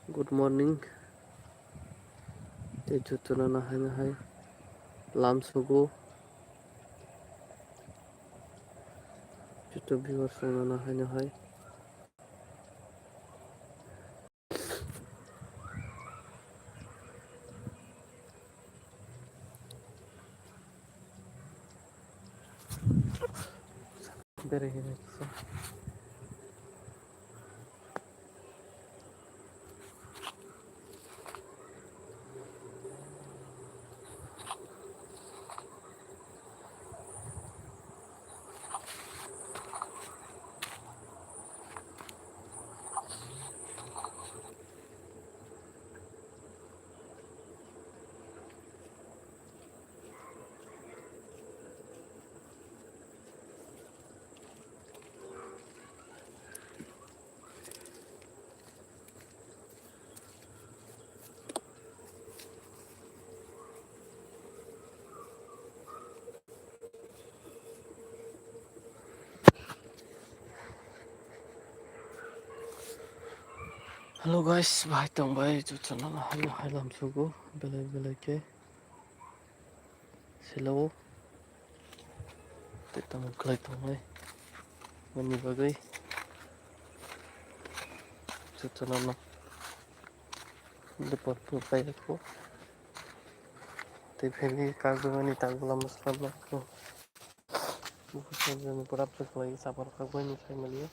Good morning. Tejutuna na hai lam sugo juto viewers na hai. Bere hine kisa. Hello guys, bahai tong bahai jutuna na hai lam sugo belai ke silo tetang klai tong bahai mani bagai jutuna na depan tu pai ko te pheli kagumani tagla masla ko bukan pura lagi sabar kagumani sai malia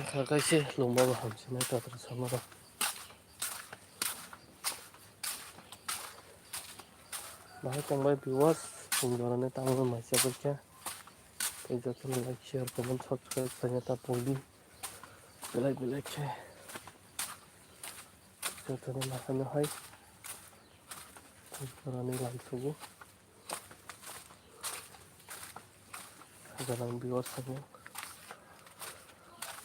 Kakak sih lomba baham sih mereka terus sama lah. Bahai tong bahai viewers, penggalannya tamu masih apa kya? Jangan like, share, comment, subscribe, ternyata poli belai ke. Jangan makan hai. Penggalannya langsung. Jangan viewers semua.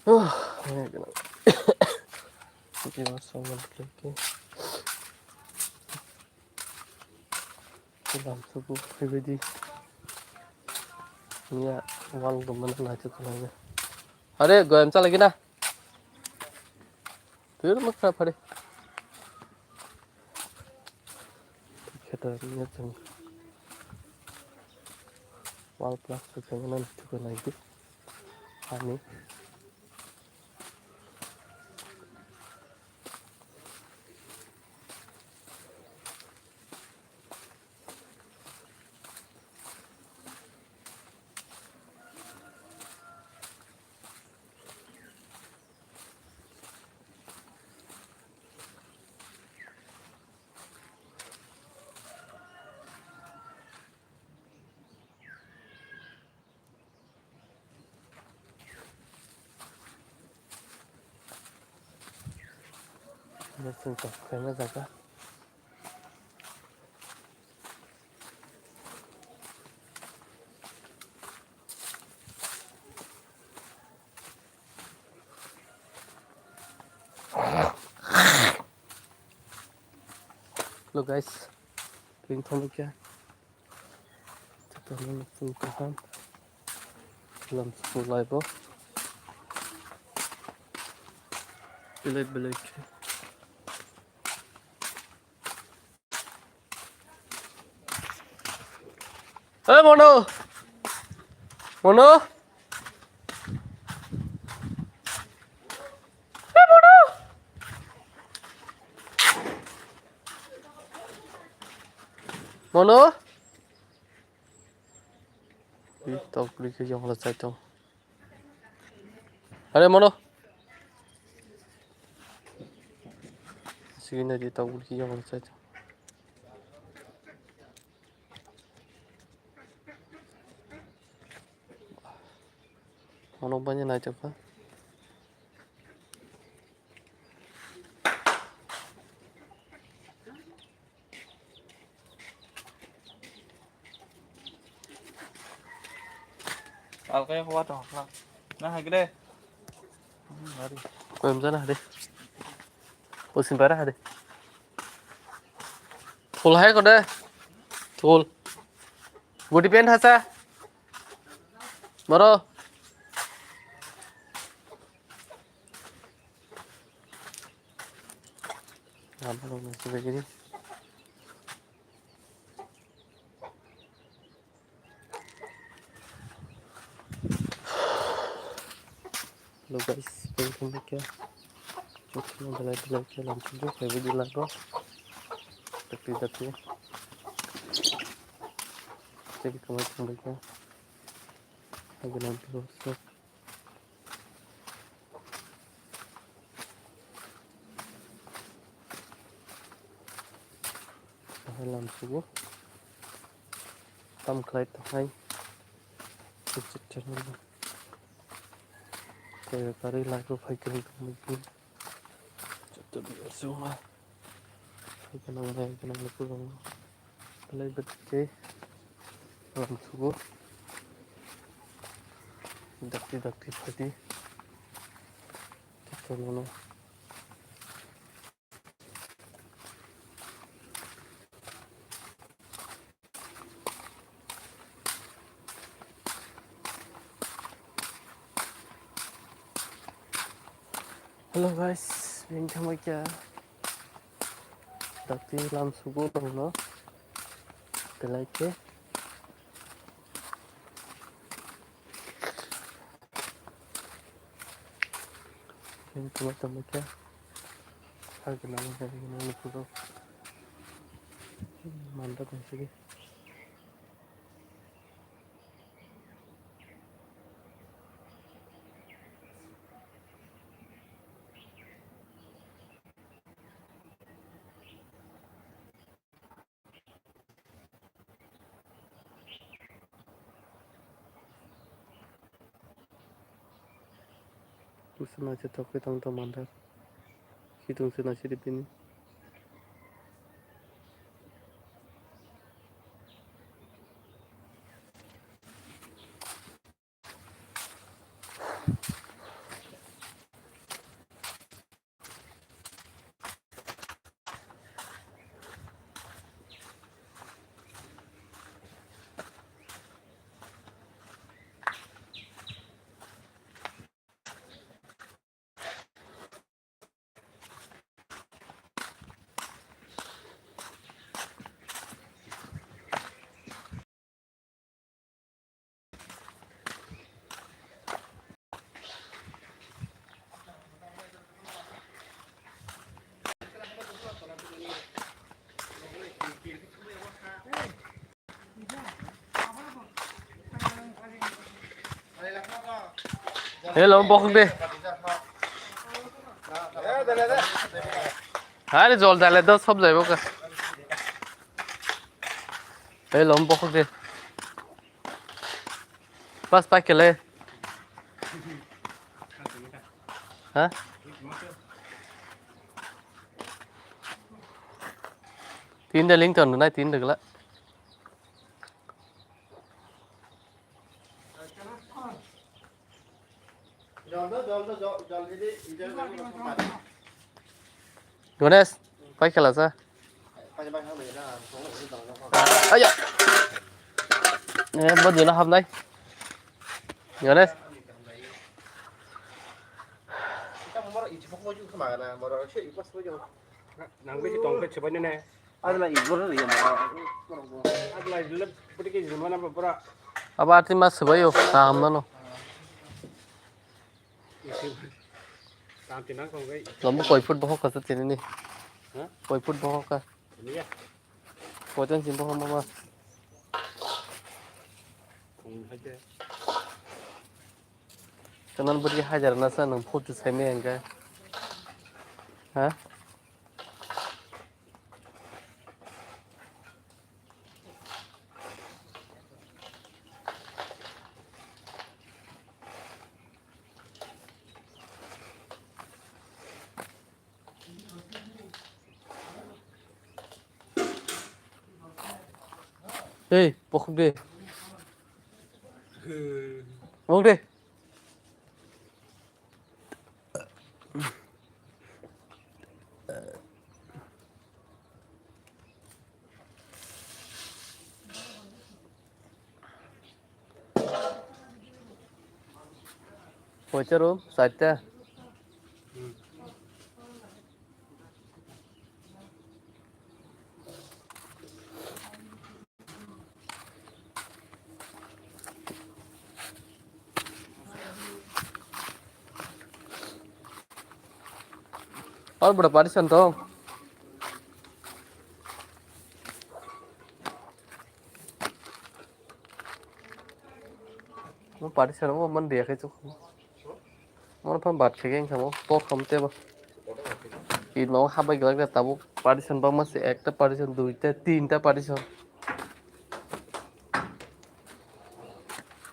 Ini kena. Viewers semua ke. Langsung pribadi. Ini wal teman aja tuh. अरे गोयमचा लगी ना फिर मग खराब पड़े खेतरिया जंग वाल plastic जंग ना निचुको नाइकी पानी जों जाखायना जागा Hello guys, doing क्या Kita menunjukkan dalam sebuah live bilik-bilik. Hey Mono, Mono, hey Mono, Mono. Ini tahu beli ke yang mana saya tahu. Hey Mono. Sini dia tahu beli ke yang mana saya tahu. Mono banyak naik apa? Alkanya kuat dong. Nah, gede. Mari. Kau yang sana deh. Pusing parah deh. Full hai kau deh. Full. Budi pen hasa. Maro. Apa lo masih begini? Hello guys, welcome back ya. Cukup belai-belai ke dalam tujuh heavy di lagu. Tapi jadi kemarin mereka lagi nanti masuk. Dalam subuh. Tam kelait hai. Cek channel. Kayak kari lagu fighting mungkin. Jadi semua. Kenang lagu dong. Belai betul. Dalam subuh. Dakti tadi. Kita mana? Hello guys, welcome back ya. Dakti dalam subuh dong no. Belai ke. Ini teman-teman ya. Harga nama pura. Mantap sih. Tusen aja tapi teman-teman mantap. Hitung senasi di sini. Hello, bokong deh. Hari jol dale dah sab jai boka. Hello, bokong deh. Pas pakai le. Hah? Tin đây lính tuần này tin được lắm. Jonas, phải cái là sao? Ây da. Nè, bao giờ nó hầm đây? Jonas. Nang besi tongkat sebenarnya nih. Adalah ibu lah ya mah. Adalah jelek seperti zaman apa pura. Apa arti mas sebayo? Saham nó. Tam tinang tongkai. Lama koi food bohong kasut ini nih. Hah? Koi food bohong ka. Ini ya. Koi tan sim bohong mama. Aja. Kanan beri hajar nasa nang food tu seme enggak. Hah? Hey, bokok deh. Bokok deh. Wajar om, saja. और बड़ा पारिशन तो nó पारिशन वो मन दिया के चुक मन अपन बात के गें खामो तो खमते बा इन माव हाबाय गलक दा ताबो पारिशन बा मसे एकटा पारिशन दुईटा तीनटा पारिशन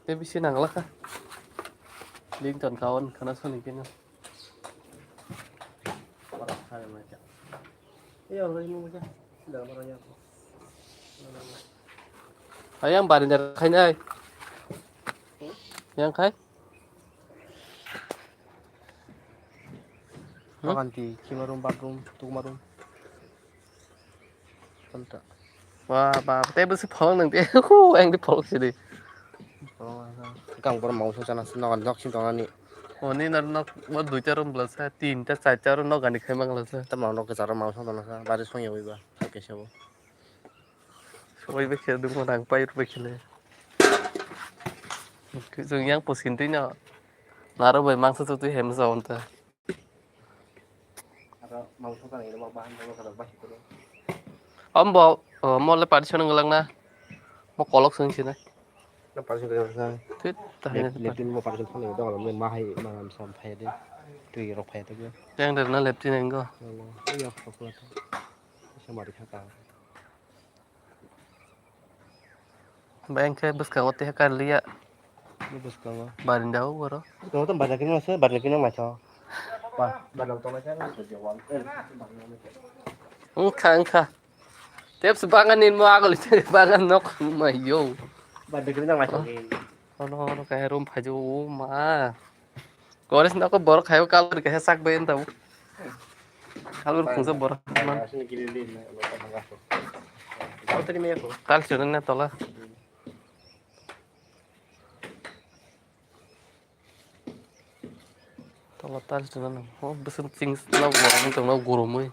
ते बिसे नांगला का लिंक तन कावन खाना सनि केनो ayang barin dari kayaknya ay yang kay Ganti kimarum bathroom tumarum. Tanta. wah bà té bữa sắp phong nằng té anh đi phong gì đi Kang pura mau sana sana kan dok sim tongani. oh ini nó mất đuôi cha rum plus tin cha sai cha rum nó gần đi khai mang plus Ta mau dok ke cara mau sana sana. Baris song ya wiba. Oke siapa? ôi bây giờ đúng đang bay bây giờ này cái dường như bổ xin tí nhỏ là đâu vậy mang số tôi hẻm giàu ta Mau sana ini mau bahan mau kada bah itu. ông bảo mau lấy party cho nó ngang na mau có lốc xương xin này Na paris kada sana. thế tại Lepin mau paris sana itu kalau men mahai manam sam phai deh. Tui rok phai tu. đang được nó lẹp trên anh cơ Iya, rok phai. Sama di kata. bạn khai bus cả hotel cái lia Ini bos kamu. barin jauh bro Kamu tuh badakin masa badakin yang macam. Wah, badal tong macam itu jawab. khang kha tiếp sebangan in mau aku lihat sebangan nok mày yo Badakin yang macam ini. nó cái room phải chú mà có đấy nó có bor khai cái lur cái sak bên tao kalur không sao bor man Sini kililin, lupa mengaku. Kau tadi me aku. kal sunan na tola tola tal sunan oh besun sing na gorong tong na gorom ơi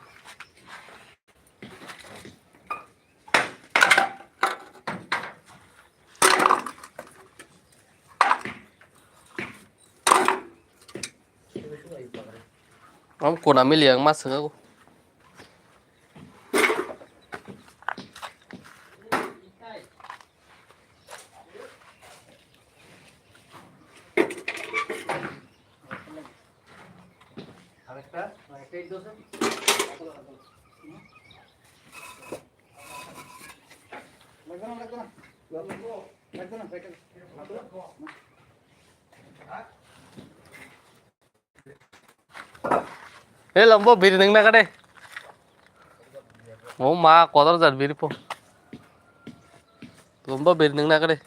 ông cô nào mới liền mắt sướng không Hey, lombo biri neng na ka deh. Mau ma kotor jar biri po. Lomba biri neng nak deh.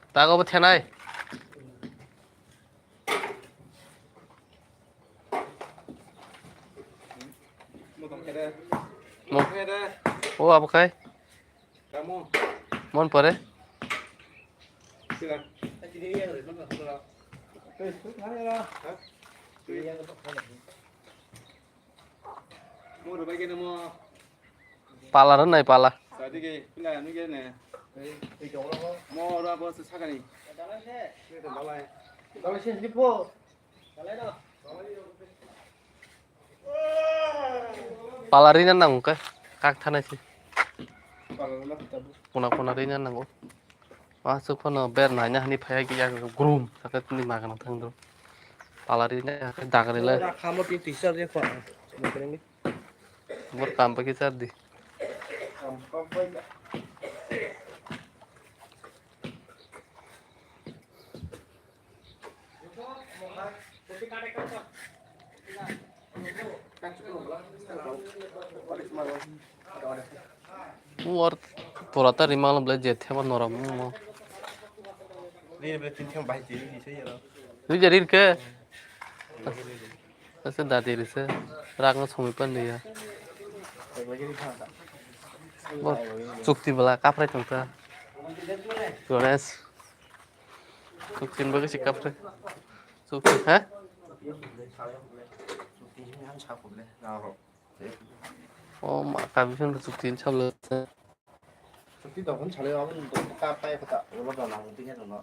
Tak apa tianai. Mau. Oh apa kai? Kamu. Mon pare. Silakan. Mau udah bagian mau. Pala ren nai pala. Tadi ke pilihan ini kan nih. Mau udah apa sesakan nih? Dalai sih di po. Dalai dah. Pala rin nang ka. Kak thanai sih. Kalau nak tabu. Kuna rin nang go. Masuk kono ber nanya ni phaya ki yang grum sakat ni makan thang do. Pala rin nya dak ri le. Kamu di teaser dia kok. Ini Bor kam pa ki sar di. War torata rimang bela jethe man noram mo. Ini berarti yang baik jadi sih ya. Ni jarir ke. Asa dati rise. Rang no somi pan dia. Bor cukti bela kapre chungta. Gones. Cuktin bagi si kapre. Cukti ha? Oh mak kabisan cuktin chable. Tapi dah kan cari orang untuk buka apa ya kita, kalau dah lang tinggal dulu.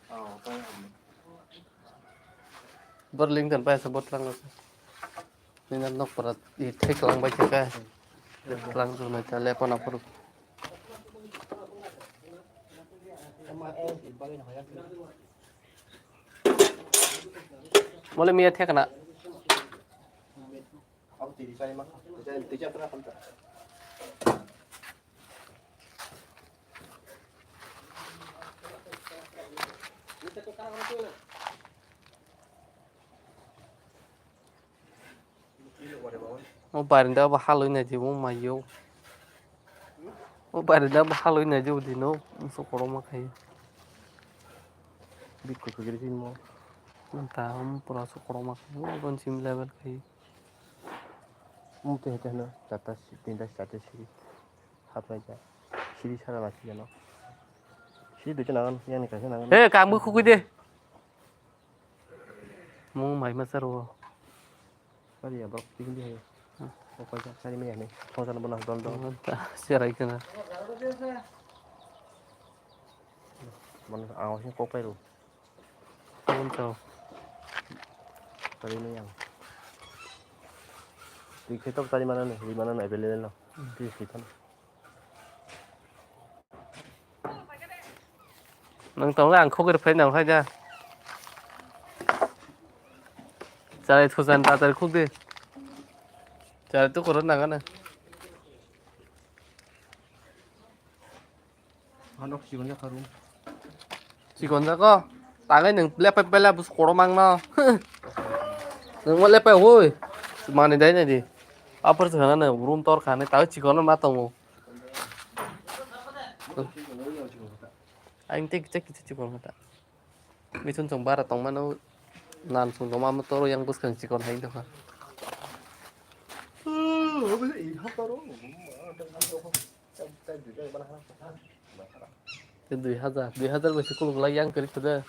Oh, kau yang Bor ling kan pa sa bot lang. Ni nan nok parat I thek lang ba ka. Lang tu na chale pa na pur. Mole mi thek na. kamu tidak saya mah, tidak pernah kan? Mo barinda ba haloi na jibo mayo. Mo barinda ba haloi na jibo dino so koroma khai. Bikku kiri sini mau. Nanta pura so koroma khai. Kon sim level khai. Mungkin itu na, pindah status sini. Apa aja? Sini sana lagi ya no. Sini tu jangan, yang ni kasih nangan. Eh kamu kuku deh. Mo mai masaro. Kali ya, bro, tinggi dia. Apa aja? Cari minyak nih. Kau sana benar dol. Siarai kana. Mana awasnya kopi lu. Muncul. Cari minyak. Di kita tadi mana nih? Di mana nih? Beli-beli lah. Di situ. Nang tong lang khô cái phải nào hay ra. Chả thu san ta tới khúc đi. Chả tôi có rất nặng cái này. Anak sih banyak harum. Chỉ còn ra có. Ta cái đừng lép phải lép cổ đồ mang nó. Đừng có lép phải hôi. Mà này đấy này đi. Apa sih kan này room tour khane tahu chỉ còn nó mà tông. Anh thích chắc chỉ còn cái ta. Vì xuân trồng ba là tông mà nó nan xuống tông mà toro yang bus kan chỉ còn hay đâu ha. Bisa ihap baru. Itu 2000 masih kulo lagi yang kerja sudah.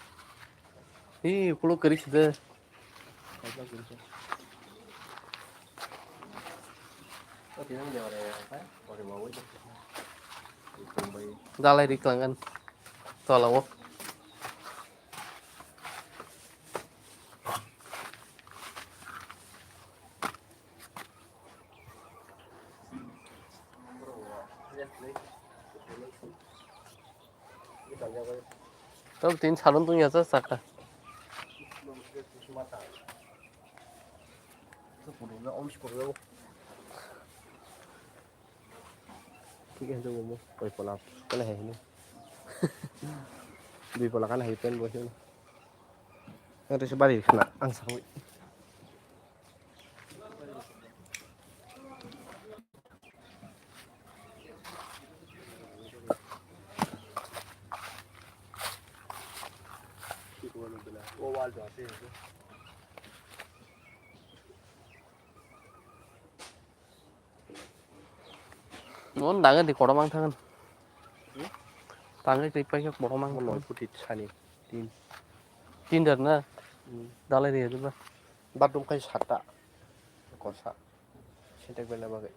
Ih kulo kerja sudah. Dalai di kelangan. Tolawak. Tao tin salon tu nyata saka. Cái itu mau, koi pola, cái này ini. Di pola kan hipen bos ini. ओरैसो बारि खोना आं सावै Muốn đắng thì có đó mang thân. Tăng cái phải có bỏ mang. नय फुटि सानि तीन Tin được nữa. Đó là gì chứ ba? बाद दंखायो सातटा गसा सेन्टेक बेला बागै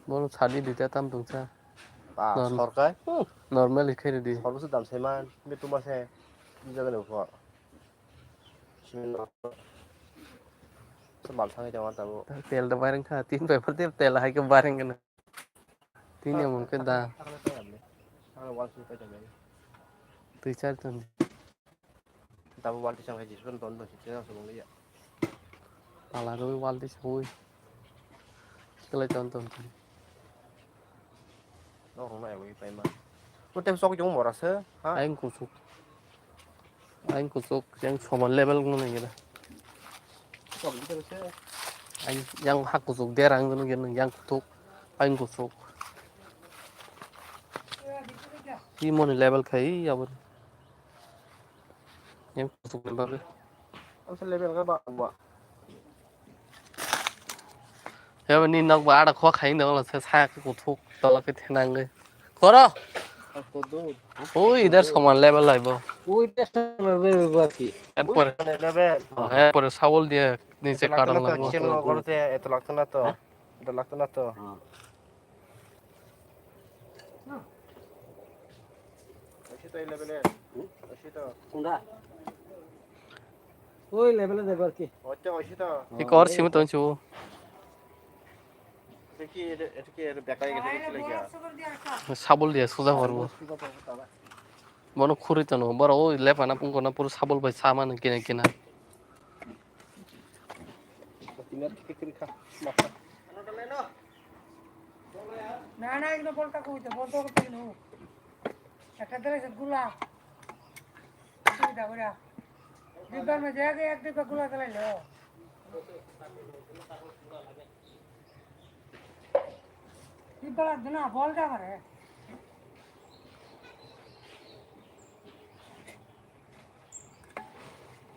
Muốn xài đi tam tung cha. बा सरखाय Normal खेल đi. सरबोसो दामसायमान बे तुमासे जागोन उफा सिमेन्ट बालथाङै जामा दाबो Tel đó bay khá tin phải phát tiếp tel là hai cái bay cái này. Tin nhiều một cái đà. आं वालसो बायदोंमोन Từ cha tuần. दाबो वालथि सांखाय जिसोन दन दसिसो आंसो मोनलैया Pala rồi wal đi xui. Cái lại tuần tuần. nó không này với phải mà có tem sóc giống mỏ hả Anh kusuk yang common level của này kira. sóc gì thế Anh yang hak kusuk dia rang itu kira yang kutuk. Anh kusuk. Ini mau level kai ya ber. Yang kusuk level. anh sẽ level các bạn ạ Ya ini nak ada kau kai nih kalau saya cái kutuk tolak cái tenang cái. Kau dah? Oh, इधर common level lah ibu. Por sabol dia nice kadang lah. kitchen lo করতে এত লাগতো না তো এটা লাগতো না তো ওই তো এই লেভেলে ওই তো কোনটা ওই লেভেলে দেব আর কি ওই তো एक और सिम तो चु. এটা কি বেকাই গেছে কি লাগিয়া Sabol dia sudah baru. Mana khuri tu no, baru oh lepas na pun kena pura sabol by sama nih kena kena. তিনের থেকে কিন খা মাথা না না এগুলো বলটা কইতে বলতে করতে নো একটা ধরে গুলা সুবিধা করে ডিব্বার মে জায়গা এক ডিব্বা গুলা দিলাইলো ডিব্বা লাগবে না বলটা মারে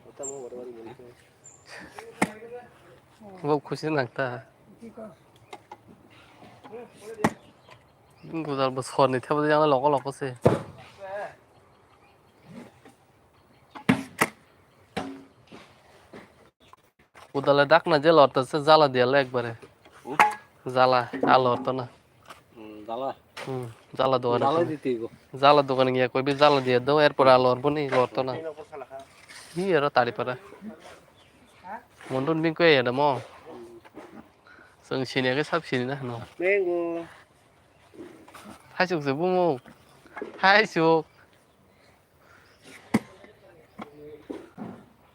ওটা মো বড় বাড়ি বলতে वो खुशी लगता है. কি কর गुजार बस खरनी थे बस यहाँ लोग लोग से. उधर डाक ना जेल और से जाला दिया ले एक बारे. जाला आल और तो ना. দালা जाला दो দালা দিতে গো जाला दुकान गया कोई भी जाला दिया दो एयर पर आल और बनी और तो ना. ही यार तारी पर. Mundun bingko ya demo. Seng sini ke sab sini nah no. 맹고 Hai suk se bumu. Hai suk.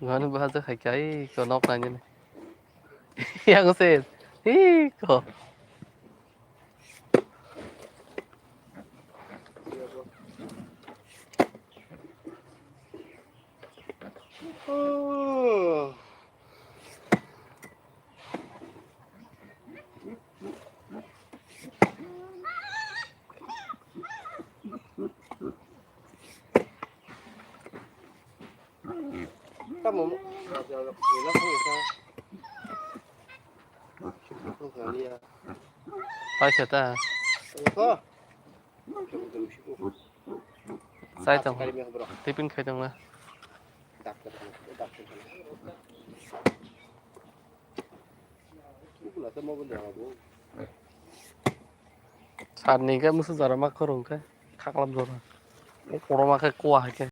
Ngani bahasa khai kai ko nok na ni. Yang se. Hi ko. Kamu nó không hiểu sao không phải đi à Pai chata. có Sai tong. cái miếng bro Tipin khai tong la. đặt cũng là cái món vấn đề mà bố Sar ni ke musu zara mak korong ke. Khaklam zora. Korong mak ke kuah ke.